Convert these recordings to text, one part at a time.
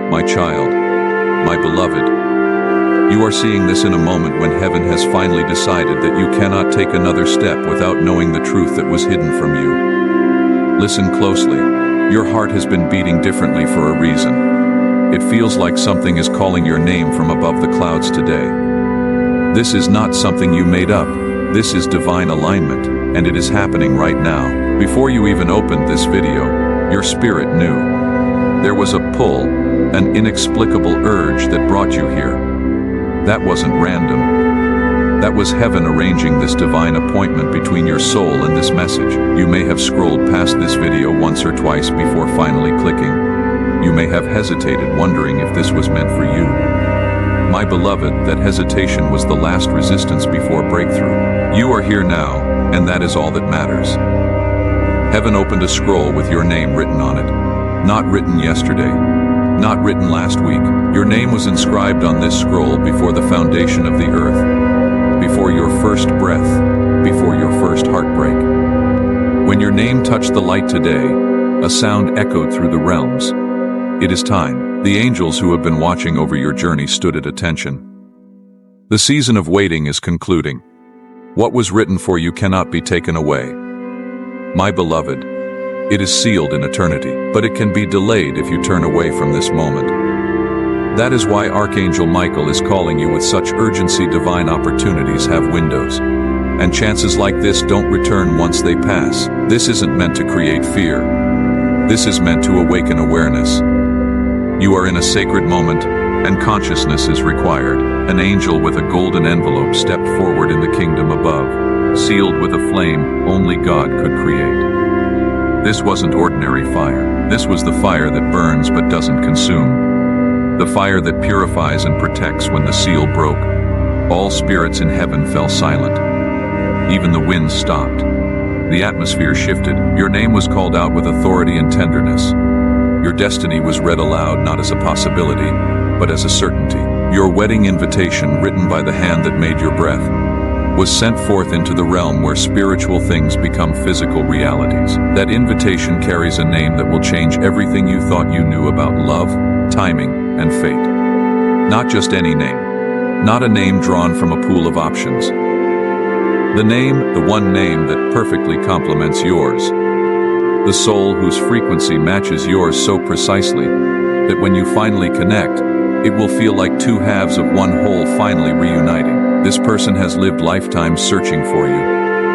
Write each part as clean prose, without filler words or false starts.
My child, my beloved, you are seeing this in a moment when heaven has finally decided that you cannot take another step without knowing the truth that was hidden from you. Listen closely. Your heart has been beating differently for a reason. It feels like something is calling your name from above the clouds today. This is not something you made up. This is divine alignment, and it is happening right now. Before you even opened this video, your spirit knew. There was a pull, an inexplicable urge that brought you here. That wasn't random. That was heaven arranging this divine appointment between your soul and this message. You may have scrolled past this video once or twice before finally clicking. You may have hesitated, wondering if this was meant for you. My beloved, that hesitation was the last resistance before breakthrough. You are here now, and that is all that matters. Heaven opened a scroll with your name written on it. Not written yesterday, not written last week. Your name was inscribed on this scroll before the foundation of the earth, before your first breath, before your first heartbreak. When your name touched the light today, a sound echoed through the realms. It is time. The angels who have been watching over your journey stood at attention. The season of waiting is concluding. What was written for you cannot be taken away. My beloved, it is sealed in eternity, but it can be delayed if you turn away from this moment. That is why Archangel Michael is calling you with such urgency. Divine opportunities have windows, and chances like this don't return once they pass. This isn't meant to create fear. This is meant to awaken awareness. You are in a sacred moment, and consciousness is required. An angel with a golden envelope stepped forward in the kingdom above, sealed with a flame only God could create. This wasn't ordinary fire. This was the fire that burns but doesn't consume. The fire that purifies and protects. When the seal broke, all spirits in heaven fell silent. Even the winds stopped. The atmosphere shifted. Your name was called out with authority and tenderness. Your destiny was read aloud not as a possibility, but as a certainty. Your wedding invitation, written by the hand that made your breath, was sent forth into the realm where spiritual things become physical realities. That invitation carries a name that will change everything you thought you knew about love, timing, and fate. Not just any name. Not a name drawn from a pool of options. The name, the one name that perfectly complements yours. The soul whose frequency matches yours so precisely that when you finally connect, it will feel like two halves of one whole finally reuniting. This person has lived lifetimes searching for you,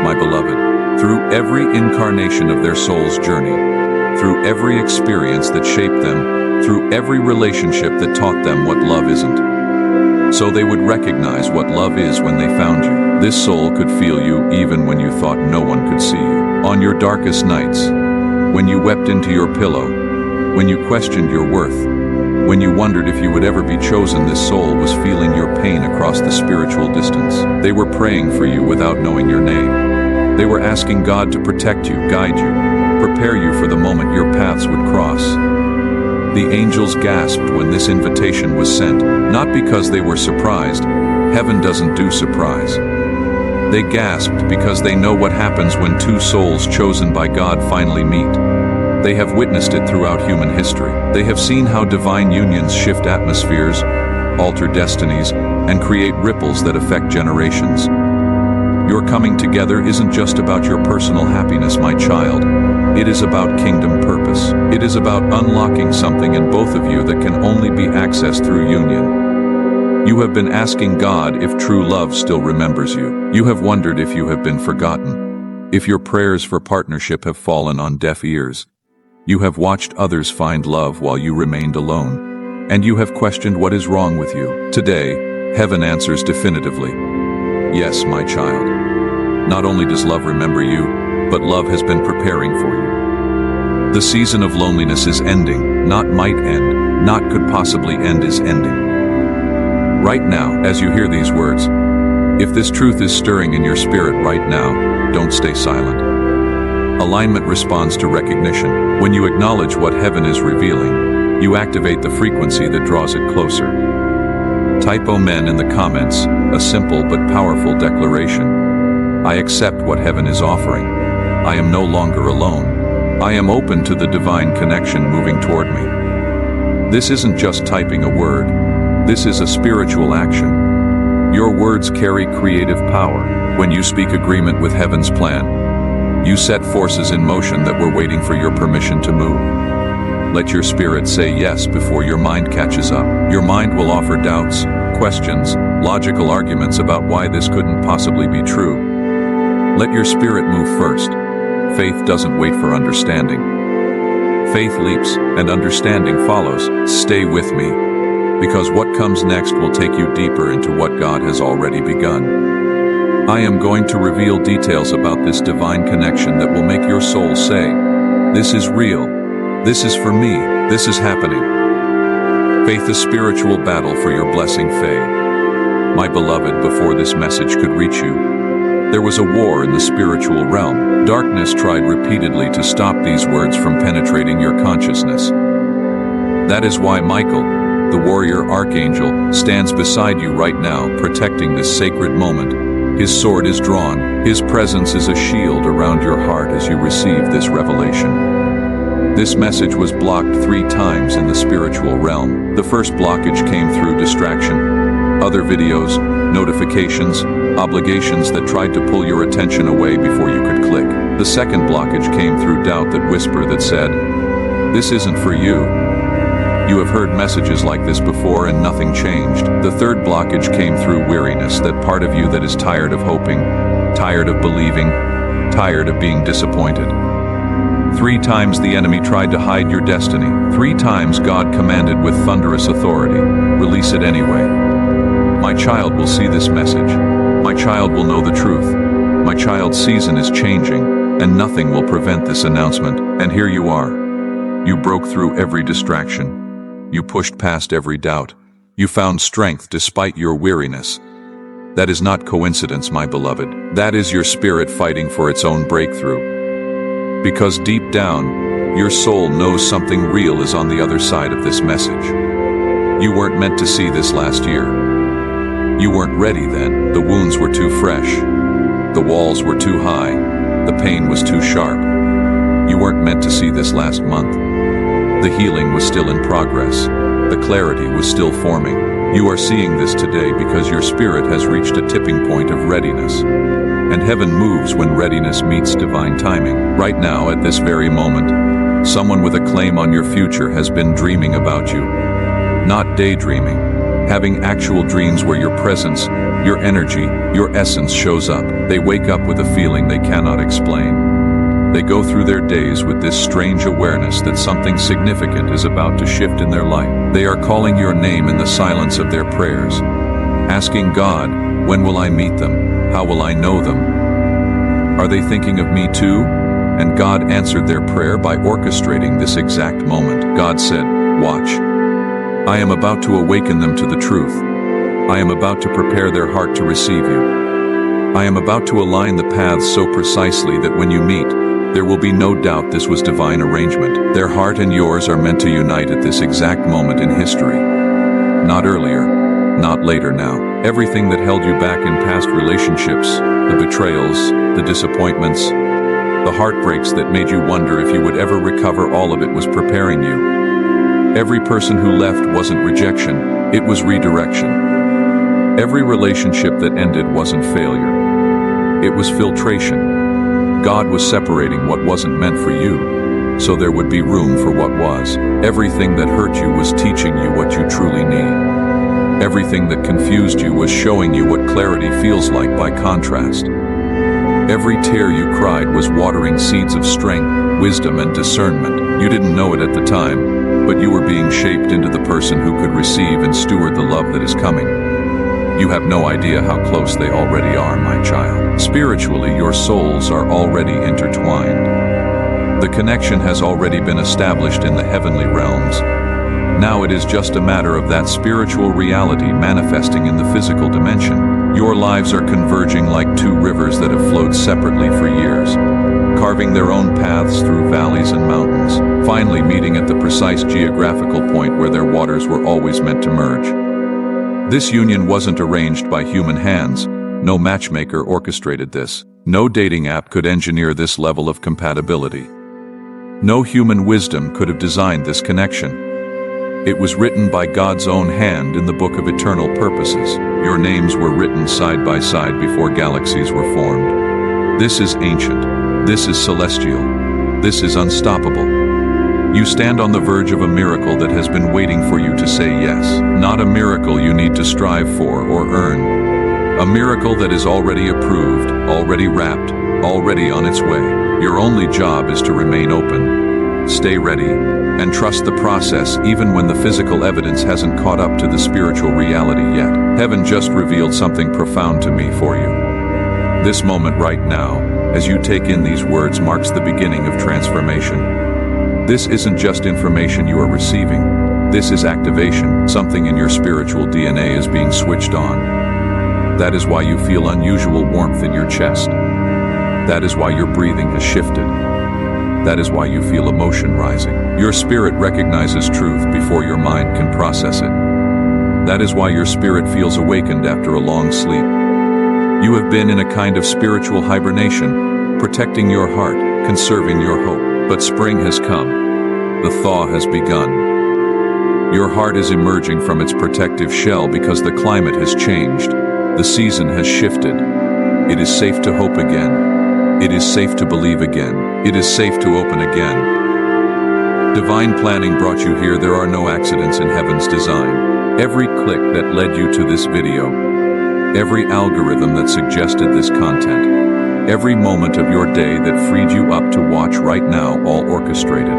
my beloved, through every incarnation of their soul's journey, through every experience that shaped them, through every relationship that taught them what love isn't. So they would recognize what love is when they found you. This soul could feel you even when you thought no one could see you. On your darkest nights, when you wept into your pillow, when you questioned your worth, when you wondered if you would ever be chosen, this soul was feeling your pain across the spiritual distance. They were praying for you without knowing your name. They were asking God to protect you, guide you, prepare you for the moment your paths would cross. The angels gasped when this invitation was sent, not because they were surprised. Heaven doesn't do surprise. They gasped because they know what happens when two souls chosen by God finally meet. They have witnessed it throughout human history. They have seen how divine unions shift atmospheres, alter destinies, and create ripples that affect generations. Your coming together isn't just about your personal happiness, my child. It is about kingdom purpose. It is about unlocking something in both of you that can only be accessed through union. You have been asking God if true love still remembers you. You have wondered if you have been forgotten, if your prayers for partnership have fallen on deaf ears. You have watched others find love while you remained alone, and you have questioned what is wrong with you. Today, heaven answers definitively. Yes, my child. Not only does love remember you, but love has been preparing for you. The season of loneliness is ending, not might end, not could possibly end, is ending. Right now, as you hear these words, if this truth is stirring in your spirit right now, don't stay silent. Alignment responds to recognition. When you acknowledge what heaven is revealing, you activate the frequency that draws it closer. Type Amen in the comments, a simple but powerful declaration. I accept what heaven is offering. I am no longer alone. I am open to the divine connection moving toward me. This isn't just typing a word. This is a spiritual action. Your words carry creative power. When you speak agreement with heaven's plan, you set forces in motion that were waiting for your permission to move. Let your spirit say yes before your mind catches up. Your mind will offer doubts, questions, logical arguments about why this couldn't possibly be true. Let your spirit move first. Faith doesn't wait for understanding. Faith leaps, and understanding follows. Stay with me, because what comes next will take you deeper into what God has already begun. I am going to reveal details about this divine connection that will make your soul say, "This is real. This is for me. This is happening." Faith, a spiritual battle for your blessing, Faye. My beloved, before this message could reach you, there was a war in the spiritual realm. Darkness tried repeatedly to stop these words from penetrating your consciousness. That is why Michael, the warrior archangel, stands beside you right now, protecting this sacred moment. His sword is drawn. His presence is a shield around your heart as you receive this revelation. This message was blocked 3 times in the spiritual realm. The first blockage came through distraction, other videos, notifications, obligations that tried to pull your attention away before you could click. The second blockage came through doubt, that whisper that said, "This isn't for you. You have heard messages like this before and nothing changed." The third blockage came through weariness, that part of you that is tired of hoping, tired of believing, tired of being disappointed. 3 times the enemy tried to hide your destiny. 3 times God commanded with thunderous authority, "Release it anyway." My child will see this message. My child will know the truth. My child's season is changing, and nothing will prevent this announcement. And here you are. You broke through every distraction. You pushed past every doubt. You found strength despite your weariness. That is not coincidence, my beloved. That is your spirit fighting for its own breakthrough. Because deep down, your soul knows something real is on the other side of this message. You weren't meant to see this last year. You weren't ready then. The wounds were too fresh. The walls were too high. The pain was too sharp. You weren't meant to see this last month. The healing was still in progress. The clarity was still forming. You are seeing this today because your spirit has reached a tipping point of readiness. And heaven moves when readiness meets divine timing. Right now, at this very moment, someone with a claim on your future has been dreaming about you. Not daydreaming. Having actual dreams where your presence, your energy, your essence shows up. They wake up with a feeling they cannot explain. They go through their days with this strange awareness that something significant is about to shift in their life. They are calling your name in the silence of their prayers, asking God, "When will I meet them? How will I know them? Are they thinking of me too?" And God answered their prayer by orchestrating this exact moment. God said, "Watch. I am about to awaken them to the truth. I am about to prepare their heart to receive you. I am about to align the paths so precisely that when you meet, there will be no doubt this was divine arrangement. Their heart and yours are meant to unite at this exact moment in history. Not earlier, not later now. Everything that held you back in past relationships, the betrayals, the disappointments, the heartbreaks that made you wonder if you would ever recover, all of it was preparing you. Every person who left wasn't rejection, it was redirection. Every relationship that ended wasn't failure. It was filtration. God was separating what wasn't meant for you, so there would be room for what was. Everything that hurt you was teaching you what you truly need. Everything that confused you was showing you what clarity feels like by contrast. Every tear you cried was watering seeds of strength, wisdom, and discernment. You didn't know it at the time, but you were being shaped into the person who could receive and steward the love that is coming. You have no idea how close they already are, my child. Spiritually, your souls are already intertwined. The connection has already been established in the heavenly realms. Now it is just a matter of that spiritual reality manifesting in the physical dimension. Your lives are converging like 2 rivers that have flowed separately for years, carving their own paths through valleys and mountains, finally meeting at the precise geographical point where their waters were always meant to merge. This union wasn't arranged by human hands. No matchmaker orchestrated this. No dating app could engineer this level of compatibility. No human wisdom could have designed this connection. It was written by God's own hand in the book of eternal purposes. Your names were written side by side before galaxies were formed. This is ancient. This is celestial. This is unstoppable. You stand on the verge of a miracle that has been waiting for you to say yes. Not a miracle you need to strive for or earn. A miracle that is already approved, already wrapped, already on its way. Your only job is to remain open. Stay ready, and trust the process even when the physical evidence hasn't caught up to the spiritual reality yet. Heaven just revealed something profound to me for you. This moment right now, as you take in these words, marks the beginning of transformation. This isn't just information you are receiving. This is activation. Something in your spiritual DNA is being switched on. That is why you feel unusual warmth in your chest. That is why your breathing has shifted. That is why you feel emotion rising. Your spirit recognizes truth before your mind can process it. That is why your spirit feels awakened after a long sleep. You have been in a kind of spiritual hibernation, protecting your heart, conserving your hope. But spring has come. The thaw has begun. Your heart is emerging from its protective shell because the climate has changed. The season has shifted. It is safe to hope again. It is safe to believe again. It is safe to open again. Divine planning brought you here. There are no accidents in heaven's design. Every click that led you to this video, every algorithm that suggested this content, every moment of your day that freed you up to watch right now, all orchestrated.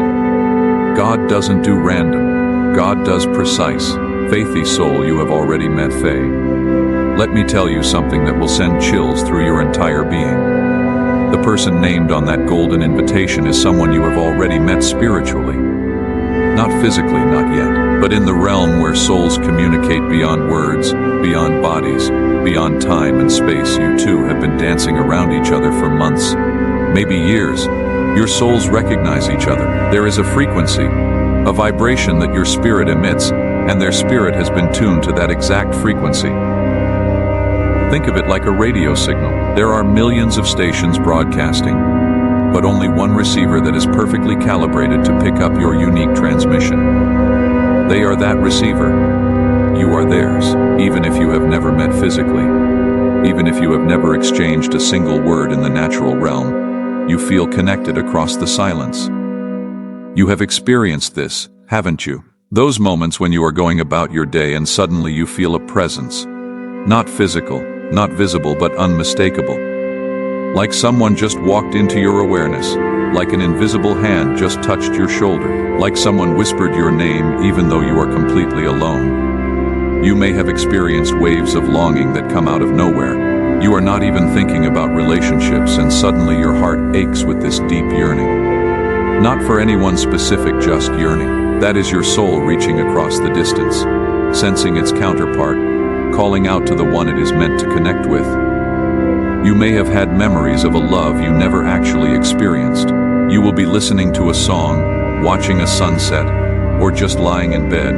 God doesn't do random. God does precise. Faithy soul, you have already met Faye. Let me tell you something that will send chills through your entire being. The person named on that golden invitation is someone you have already met spiritually. Not physically, not yet, but in the realm where souls communicate beyond words, beyond bodies, beyond time and space. You two have been dancing around each other for months, maybe years. Your souls recognize each other. There is a frequency, a vibration that your spirit emits, and their spirit has been tuned to that exact frequency. Think of it like a radio signal. There are millions of stations broadcasting, but only one receiver that is perfectly calibrated to pick up your unique transmission. They are that receiver. You are theirs, even if you have never met physically. Even if you have never exchanged a single word in the natural realm, you feel connected across the silence. You have experienced this, haven't you? Those moments when you are going about your day and suddenly you feel a presence. Not physical, not visible, but unmistakable. Like someone just walked into your awareness, like an invisible hand just touched your shoulder, like someone whispered your name even though you are completely alone. You may have experienced waves of longing that come out of nowhere. You are not even thinking about relationships and suddenly your heart aches with this deep yearning. Not for anyone specific, just yearning. That is your soul reaching across the distance, sensing its counterpart, calling out to the one it is meant to connect with. You may have had memories of a love you never actually experienced. You will be listening to a song, watching a sunset, or just lying in bed,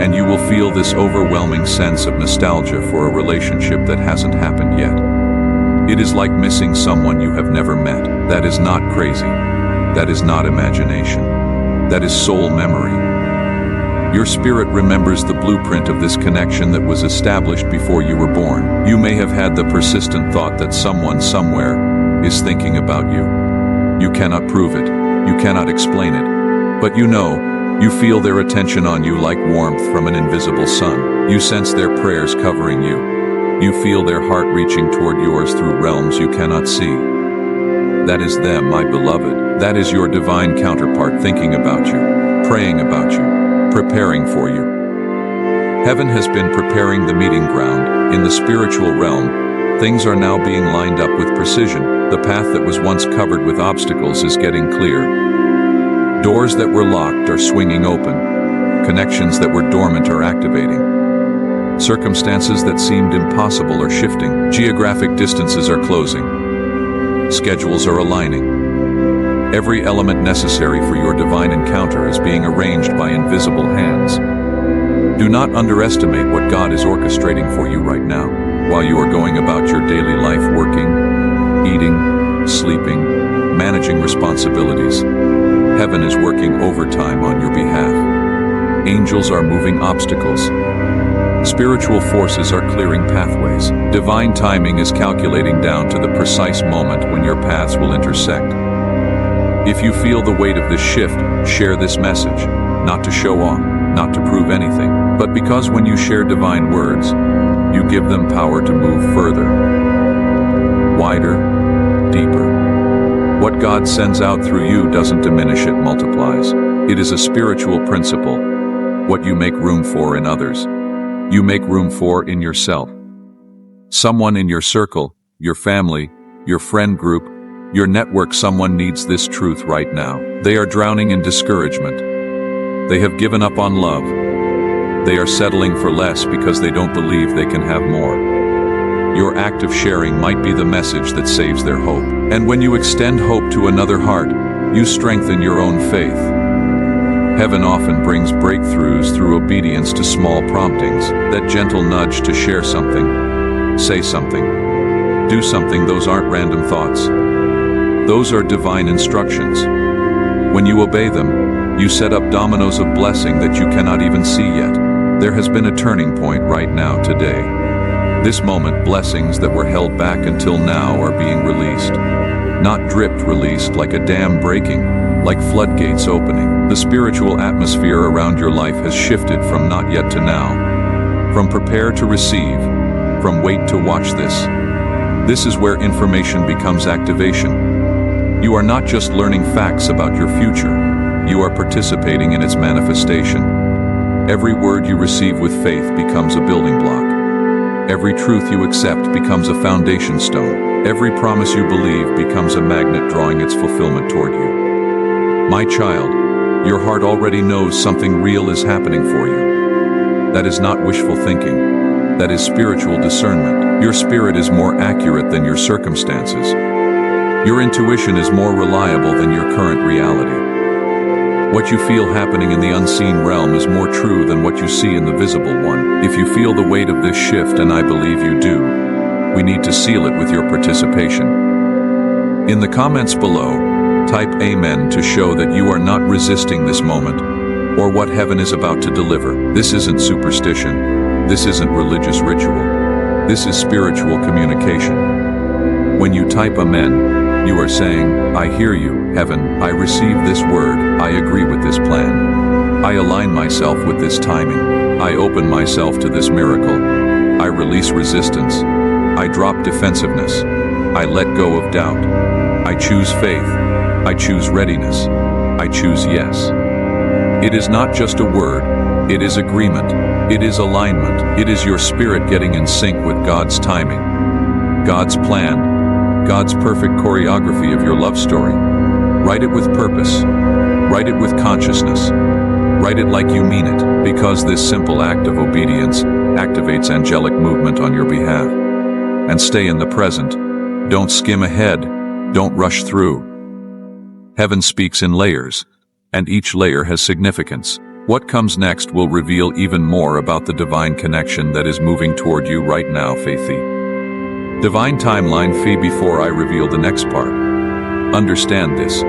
and you will feel this overwhelming sense of nostalgia for a relationship that hasn't happened yet. It is like missing someone you have never met. That is not crazy. That is not imagination. That is soul memory. Your spirit remembers the blueprint of this connection that was established before you were born. You may have had the persistent thought that someone somewhere is thinking about you. You cannot prove it. You cannot explain it. But you know, you feel their attention on you like warmth from an invisible sun. You sense their prayers covering you. You feel their heart reaching toward yours through realms you cannot see. That is them, my beloved. That is your divine counterpart thinking about you, praying about you, preparing for you. Heaven has been preparing the meeting ground. In the spiritual realm, things are now being lined up with precision. The path that was once covered with obstacles is getting clear. Doors that were locked are swinging open. Connections that were dormant are activating. Circumstances that seemed impossible are shifting. Geographic distances are closing. Schedules are aligning. Every element necessary for your divine encounter is being arranged by invisible hands. Do not underestimate what God is orchestrating for you right now, while you are going about your daily life working, eating, sleeping, managing responsibilities. Heaven is working overtime on your behalf. Angels are moving obstacles. Spiritual forces are clearing pathways. Divine timing is calculating down to the precise moment when your paths will intersect. If you feel the weight of this shift, share this message, not to show off, not to prove anything, but because when you share divine words, you give them power to move further, wider, deeper. What God sends out through you doesn't diminish, it multiplies. It is a spiritual principle. What you make room for in others, you make room for in yourself. Someone in your circle, your family, your friend group, your network, someone needs this truth right now. They are drowning in discouragement. They have given up on love. They are settling for less because they don't believe they can have more. Your act of sharing might be the message that saves their hope. And when you extend hope to another heart, you strengthen your own faith. Heaven often brings breakthroughs through obedience to small promptings, that gentle nudge to share something, say something, do something. Those aren't random thoughts. Those are divine instructions. When you obey them, you set up dominoes of blessing that you cannot even see yet. There has been a turning point right now today. This moment, blessings that were held back until now are being released. Not dripped, released like a dam breaking, like floodgates opening. The spiritual atmosphere around your life has shifted from not yet to now, from prepare to receive, from wait to watch this. This is where information becomes activation. You are not just learning facts about your future, you are participating in its manifestation. Every word you receive with faith becomes a building block. Every truth you accept becomes a foundation stone. Every promise you believe becomes a magnet drawing its fulfillment toward you. My child, your heart already knows something real is happening for you. That is not wishful thinking. That is spiritual discernment. Your spirit is more accurate than your circumstances. Your intuition is more reliable than your current reality. What you feel happening in the unseen realm is more true than what you see in the visible one. If you feel the weight of this shift, and I believe you do, we need to seal it with your participation. In the comments below, type Amen to show that you are not resisting this moment, or what heaven is about to deliver. This isn't superstition. This isn't religious ritual. This is spiritual communication. When you type Amen, you are saying, I hear you, heaven, I receive this word, I agree with this plan. I align myself with this timing. I open myself to this miracle. I release resistance. I drop defensiveness. I let go of doubt. I choose faith. I choose readiness. I choose yes. It is not just a word, it is agreement. It is alignment. It is your spirit getting in sync with God's timing, God's plan, God's perfect choreography of your love story. Write it with purpose. Write it with consciousness. Write it like you mean it, because this simple act of obedience activates angelic movement on your behalf. And stay in the present. Don't skim ahead. Don't rush through. Heaven speaks in layers, and each layer has significance. What comes next will reveal even more about the divine connection that is moving toward you right now, Faithy. Divine timeline fee. Before I reveal the next part, understand this.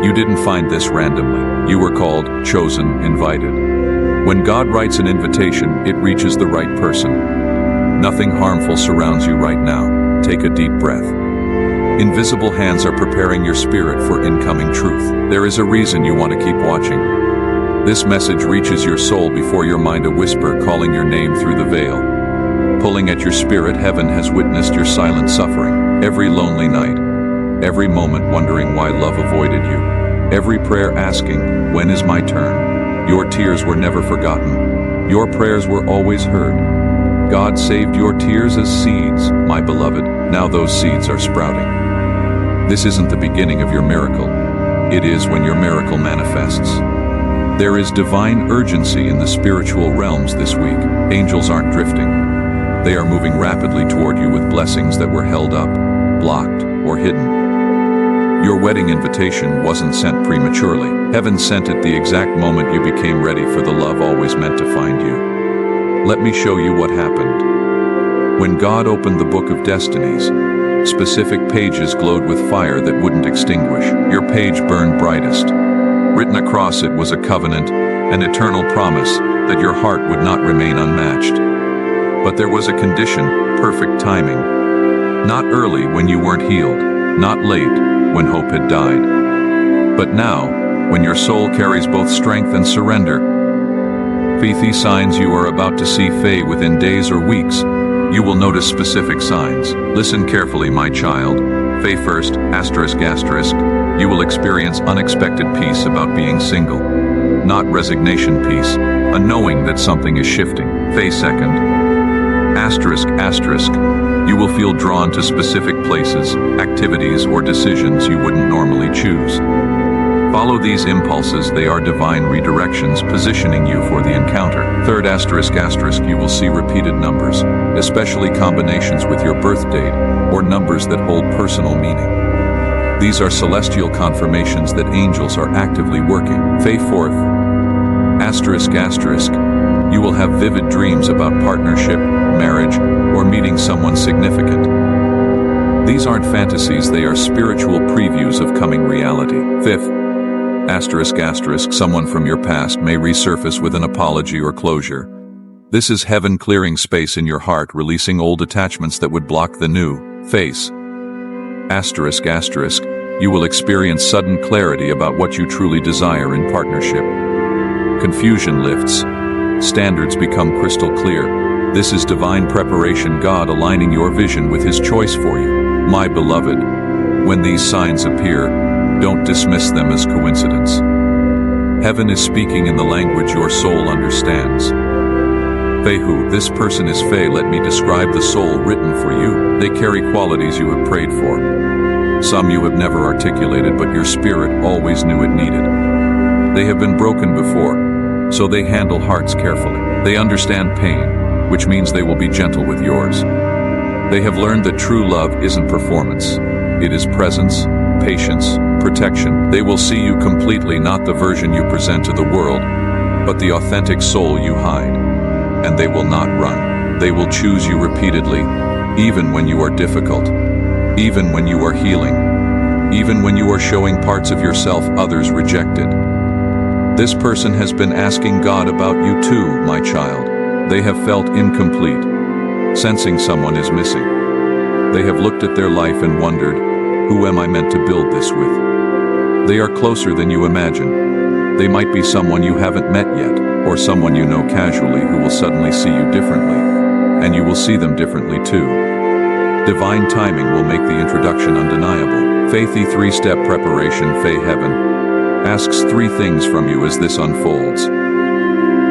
You didn't find this randomly. You were called, chosen, invited. When God writes an invitation, it reaches the right person. Nothing harmful surrounds you right now. Take a deep breath. Invisible hands are preparing your spirit for incoming truth. There is a reason you want to keep watching. This message reaches your soul before your mind, a whisper calling your name through the veil. Pulling at your spirit, heaven has witnessed your silent suffering. Every lonely night, every moment wondering why love avoided you. Every prayer asking, when is my turn? Your tears were never forgotten. Your prayers were always heard. God saved your tears as seeds, my beloved. Now those seeds are sprouting. This isn't the beginning of your miracle. It is when your miracle manifests. There is divine urgency in the spiritual realms this week. Angels aren't drifting. They are moving rapidly toward you with blessings that were held up, blocked, or hidden. Your wedding invitation wasn't sent prematurely. Heaven sent it the exact moment you became ready for the love always meant to find you. Let me show you what happened. When God opened the book of destinies, specific pages glowed with fire that wouldn't extinguish. Your page burned brightest. Written across it was a covenant, an eternal promise that your heart would not remain unmatched. But there was a condition, perfect timing. Not early when you weren't healed, not late when hope had died. But now, when your soul carries both strength and surrender, faithy signs you are about to see Faye within days or weeks. You will notice specific signs. Listen carefully, my child. Faye first, asterisk asterisk. You will experience unexpected peace about being single. Not resignation peace, a knowing that something is shifting. Faye second, asterisk asterisk. You will feel drawn to specific places, activities, or decisions you wouldn't normally choose. Follow these impulses, they are divine redirections positioning you for the encounter. Third, asterisk asterisk, you will see repeated numbers, especially combinations with your birth date, or numbers that hold personal meaning. These are celestial confirmations that angels are actively working. Faye fourth, asterisk asterisk, you will have vivid dreams about partnership, marriage, or meeting someone significant. These aren't fantasies, they are spiritual previews of coming reality. Fifth, asterisk asterisk, someone from your past may resurface with an apology or closure. This is heaven clearing space in your heart, releasing old attachments that would block the new. Face, asterisk asterisk, you will experience sudden clarity about what you truly desire in partnership. Confusion lifts. Standards become crystal clear. This is divine preparation, God aligning your vision with His choice for you. My beloved, when these signs appear, don't dismiss them as coincidence. Heaven is speaking in the language your soul understands. Fehu, this person is Faye. Let me describe the soul written for you. They carry qualities you have prayed for. Some you have never articulated, but your spirit always knew it needed. They have been broken before, so they handle hearts carefully. They understand pain, which means they will be gentle with yours. They have learned that true love isn't performance. It is presence, patience, protection. They will see you completely, not the version you present to the world, but the authentic soul you hide. And they will not run. They will choose you repeatedly, even when you are difficult, even when you are healing, even when you are showing parts of yourself others rejected. This person has been asking God about you too, my child. They have felt incomplete, sensing someone is missing. They have looked at their life and wondered, who am I meant to build this with? They are closer than you imagine. They might be someone you haven't met yet, or someone you know casually who will suddenly see you differently, and you will see them differently too. Divine timing will make the introduction undeniable. Faithy three-step preparation. Faye Heaven asks three things from you as this unfolds.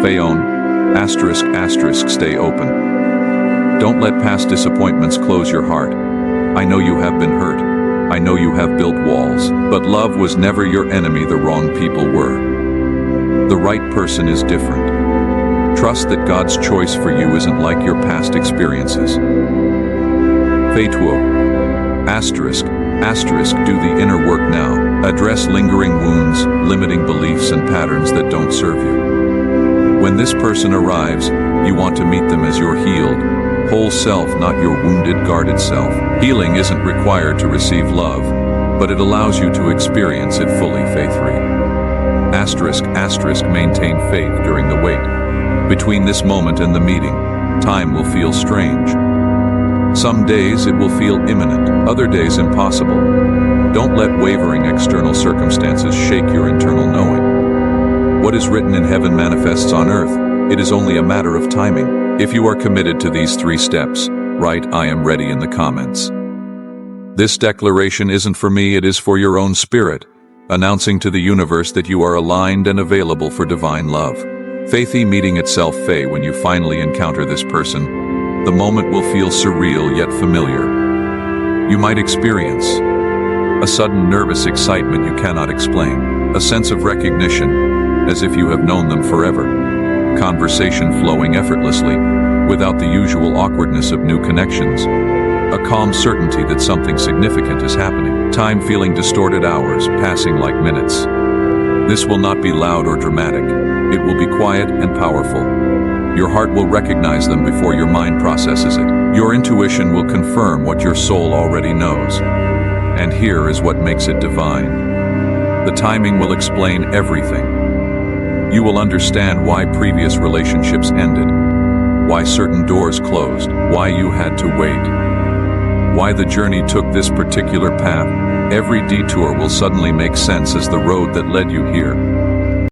Fayon, asterisk asterisk, stay open. Don't let past disappointments close your heart. I know you have been hurt. I know you have built walls, but love was never your enemy. The wrong people were. The right person is different. Trust that God's choice for you isn't like your past experiences. Feituo, asterisk, asterisk, do the inner work now. Address lingering wounds, limiting beliefs and patterns that don't serve you. When this person arrives, you want to meet them as your healed, whole self, not your wounded, guarded self. Healing isn't required to receive love, but it allows you to experience it fully. Faith 3. Asterisk, asterisk, maintain faith during the wait. Between this moment and the meeting, time will feel strange. Some days it will feel imminent, other days impossible. Don't let wavering external circumstances shake your internal knowing. What is written in heaven manifests on earth. It is only a matter of timing. If you are committed to these 3 steps, write "I am ready" in the comments. This declaration isn't for me, it is for your own spirit, announcing to the universe that you are aligned and available for divine love. Faithy meeting itself. Faye, when you finally encounter this person, the moment will feel surreal yet familiar. You might experience a sudden nervous excitement you cannot explain, a sense of recognition, as if you have known them forever, conversation flowing effortlessly, without the usual awkwardness of new connections, a calm certainty that something significant is happening, time feeling distorted, hours passing like minutes. This will not be loud or dramatic. It will be quiet and powerful. Your heart will recognize them before your mind processes it. Your intuition will confirm what your soul already knows. And here is what makes it divine. The timing will explain everything. You will understand why previous relationships ended, why certain doors closed, why you had to wait, why the journey took this particular path. Every detour will suddenly make sense as the road that led you here.